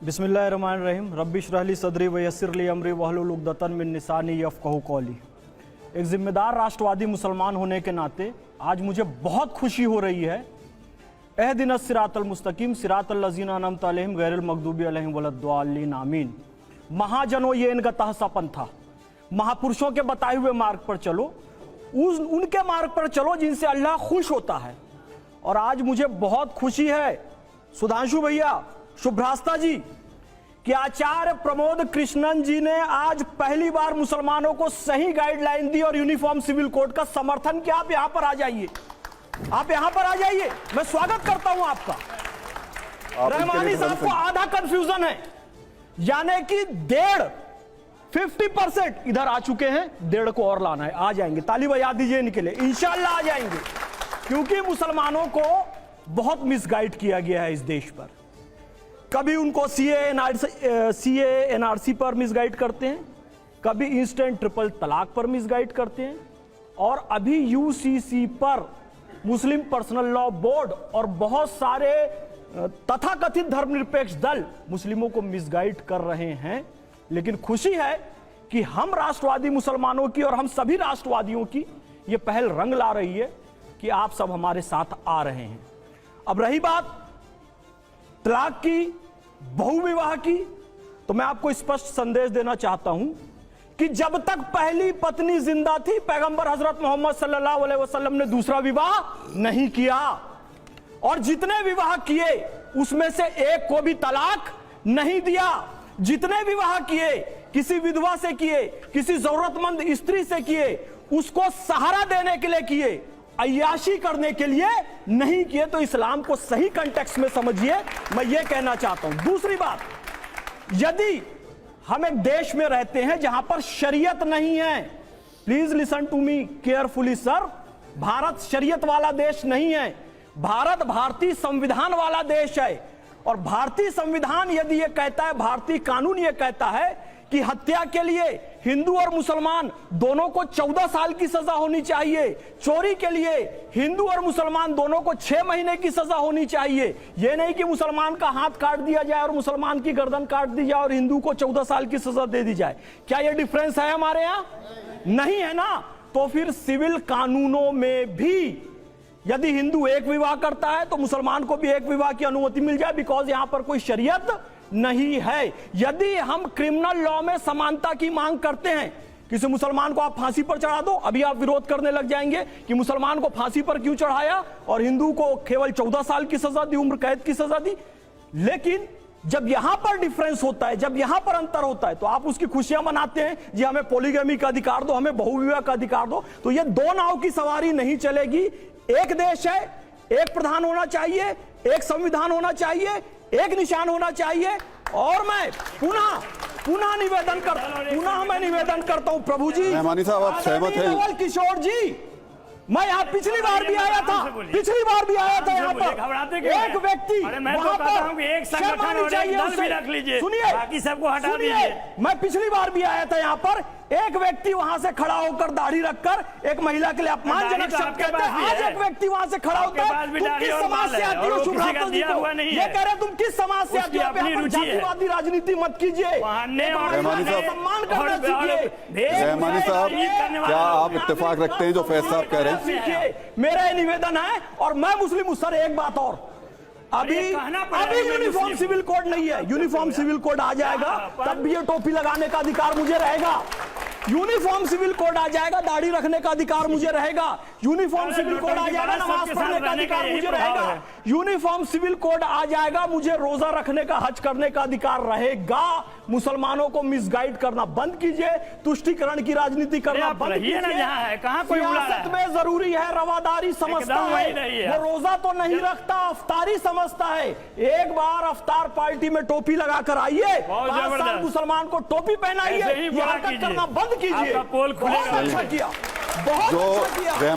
बिस्मिल्लाहिर्रहमानिर्रहीम रब्बी इश्रह ली सदरी व यस्सिर ली अमरी वहलुल उक़दतन मिन लिसानी यफ़क़हू क़ौली। एक ज़िम्मेदार राष्ट्रवादी मुसलमान होने के नाते आज मुझे बहुत खुशी हो रही है। एहदिनस सिरातल मुस्तकीम सिरातल लज़ीना अनअमत अलैहिम गैरिल मग़दूबी अलैहिम वलद्दाल्लीन आमीन। महाजनों, ये इनका तहसपन था। महापुरुषों के बताए हुए मार्ग पर चलो, उनके मार्ग पर चलो जिनसे अल्लाह खुश होता है। और आज मुझे बहुत खुशी है सुधांशु भैया, शुभ्रास्ता जी, कि आचार्य प्रमोद कृष्णन जी ने आज पहली बार मुसलमानों को सही गाइडलाइन दी और यूनिफॉर्म सिविल कोड का समर्थन किया। आप यहां पर आ जाइए, आप यहां पर आ जाइए, मैं स्वागत करता हूं आपका। रहमानी साहब को आधा कंफ्यूजन है, यानी कि 50% इधर आ चुके हैं, 1.5 को और लाना है। आ जाएंगे, ताली बजा दीजिए इनके लिए, इंशाअल्लाह आ जाएंगे। क्योंकि मुसलमानों को बहुत मिसगाइड किया गया है इस देश पर। कभी उनको सीए एनआरसी पर मिसगाइड करते हैं, कभी इंस्टेंट ट्रिपल तलाक पर मिसगाइड करते हैं, और अभी यूसीसी पर मुस्लिम पर्सनल लॉ बोर्ड और बहुत सारे तथाकथित धर्मनिरपेक्ष दल मुस्लिमों को मिसगाइड कर रहे हैं। लेकिन खुशी है कि हम राष्ट्रवादी मुसलमानों की और हम सभी राष्ट्रवादियों की यह पहल रंग ला रही है कि आप सब हमारे साथ आ रहे हैं। अब रही बात तलाक की, बहुविवाह की, तो मैं आपको स्पष्ट संदेश देना चाहता हूं कि जब तक पहली पत्नी जिंदा थी, पैगंबर हजरत मोहम्मद सल्लल्लाहु अलैहि वसल्लम ने दूसरा विवाह नहीं किया। और जितने विवाह किए उसमें से एक को भी तलाक नहीं दिया। जितने विवाह किए किसी विधवा से किए, किसी जरूरतमंद स्त्री से किए, उसको सहारा देने के लिए किए, अय्याशी करने के लिए नहीं किए। तो इस्लाम को सही कंटेक्स्ट में समझिए, मैं ये कहना चाहता हूं। दूसरी बात, यदि हम एक देश में रहते हैं जहां पर शरीयत नहीं है, please listen to me carefully sir, Bharat शरीयत वाला देश नहीं है। भारत भारतीय संविधान वाला देश है। और भारतीय संविधान यदि यह कहता है, भारतीय कानून यह कहता है कि हत्या के लिए हिंदू और मुसलमान दोनों को 14 साल की सजा होनी चाहिए, चोरी के लिए हिंदू और मुसलमान दोनों को 6 महीने की सजा होनी चाहिए। यह नहीं कि मुसलमान का हाथ काट दिया जाए और मुसलमान की गर्दन काट दी जाए और हिंदू को 14 साल की सजा दे दी जाए। क्या यह डिफरेंस है हमारे यहां? नहीं है ना। तो फिर सिविल कानूनों में भी यदि हिंदू एक विवाह करता है तो मुसलमान को भी एक विवाह की अनुमति मिल जाए, बिकॉज यहां पर कोई शरीयत नहीं है। यदि हम क्रिमिनल लॉ में समानता की मांग करते हैं, किसी मुसलमान को आप फांसी पर चढ़ा दो, अभी आप विरोध करने लग जाएंगे कि मुसलमान को फांसी पर क्यों चढ़ाया और हिंदू को केवल 14 साल की सजा दी, उम्र कैद की सजा दी। लेकिन जब यहां पर डिफरेंस होता है, जब यहां पर अंतर होता है, तो आप उसकी खुशियां मनाते हैं, जी हमें पॉलीगैमी का अधिकार दो, हमें बहुविवाह का अधिकार दो। तो ये दो नाव की सवारी नहीं चलेगी। एक देश है, एक प्रधान होना चाहिए, एक संविधान होना चाहिए, एक निशान होना चाहिए। और मैं पुनः निवेदन करता हूं प्रभु जी, रहमानी साहब आप सहमत हैं? नवल किशोर जी, मैं यहाँ पिछली बार भी आया था, यहाँ पर एक व्यक्ति वहां पर एक संगठन और एक दल भी रख लीजिए, सुनिए, बाकी सबको हटा दीजिए। मैं पिछली बार भी आया था यहाँ पर, एक व्यक्ति वहां से खड़ा होकर दाढ़ी रखकर एक महिला के लिए अपमानजनक शब्द कहते हैं। आज एक व्यक्ति वहां से खड़ा होता है, तुम किस समाज से आती हो? शुभ्राता जी को ये कह रहे तुम किस समाज से आती हो? जातिवादी राजनीति मत कीजिए, सम्मान करना सीखिए। रहमानी साहब, क्या आप इत्तेफाक रखते हैं जो फैज साहब कह रहे हैं? मेरा निवेदन है, और मैं मुस्लिम हूं सर। एक बात और, अभी यूनिफॉर्म सिविल कोड नहीं है। यूनिफॉर्म सिविल कोड आ जाएगा तब भी ये टोपी लगाने का अधिकार मुझे रहेगा। यूनिफॉर्म सिविल कोड आ जाएगा, दाढ़ी रखने का अधिकार मुझे रहेगा। यूनिफॉर्म सिविल कोड आ जाएगा, नमाज पढ़ने का अधिकार मुझे रहेगा। यूनिफॉर्म सिविल कोड आ जाएगा, मुझे रोजा रखने का, हज करने का अधिकार रहेगा। मुसलमानों को मिसगाइड करना बंद कीजिए, तुष्टीकरण की राजनीति करना बंद कीजिए। सियासत में जरूरी है रवादारी समझता है, वो रोजा तो नहीं रखता, अफ्तारी समझता है। एक बार अफ्तार पार्टी में टोपी लगाकर आइए, 5 साल मुसलमान को टोपी पहनाइए, ये हरकत करना बंद कीजिए। बहुत अच्छा किया, बहुत अच्छा किया।